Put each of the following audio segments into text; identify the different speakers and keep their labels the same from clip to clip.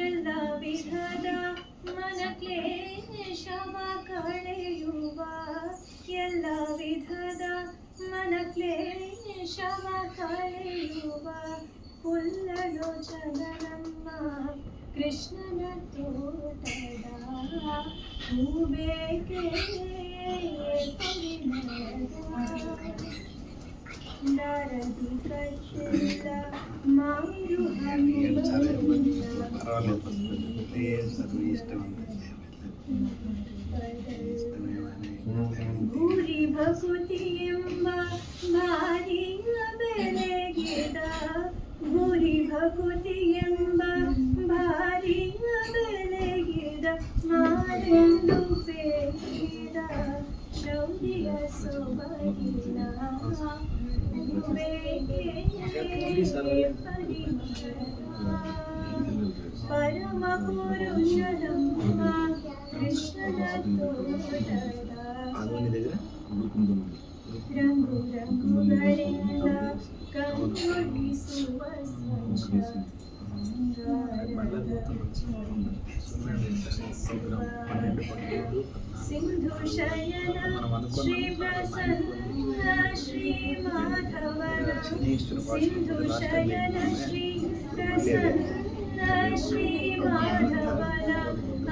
Speaker 1: ಎಲ್ಲ ವಿಧದ ಮನಕ್ಲೇಶವ ಕಳೆಯುವ, ಎಲ್ಲ ವಿಧದ ಮನಕ್ಲೇಶವ ಕಳೆಯುವ ಪುಲ್ಲಲೋಚನಮ್ಮ ಕೃಷ್ಣನ ತೋಟದ ಹೂಬೇಕೆ ದಾರದಿ ಕಟ್ಟಿಲ್ಲ ಮಾರು ಭೂರಿ ಭಕುತಿ ಎಂಬ ಭಾರಿಯ ಬೆಳಗಿದ, ಭೂರಿ ಭಕುತಿ ಎಂಬ ಭಾರಿಯ ಬೆಳಗಿದ ಮಾರೆಂದು ಬೇಕಿದ ಶೌರ್ಯ ಸೊಬಗಿನ ಪರಮ ಪುರುಷನಮ್ಮ ಕೃಷ್ಣನ ತೋಟದ ರಂಗು ರಂಗುಗಳಿಂದ ಕಂಗೊಳಿಸುವ ಸಿಂಧು ಶಯನ ಶ್ರೀ ಪ್ರಸನ್ನ ಶ್ರೀ ಮಾಧವನ, ಸಿಂಧು ಶಯನ ಶ್ರೀ ಪ್ರಸನ್ನ ಶ್ರೀ ಮಾಧವನ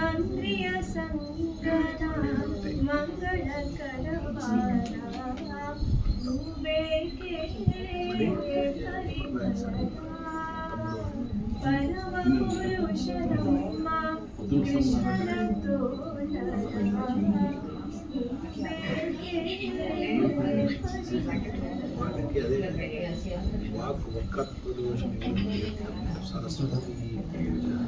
Speaker 1: ಅಂಗ್ರಿಯ ಸಂಗನ ಮಂಗಳಕರವಾದ ಬೇಕೆ ಪರಮ ಪುರುಷನಮ್ಮ ಕೃಷ್ಣನ ತೋಟದ
Speaker 2: ವಾಕ್ ವಕ್ಕತ್ ದೋಷ ಸರಸ್ವತಿ ಪೂಜಾ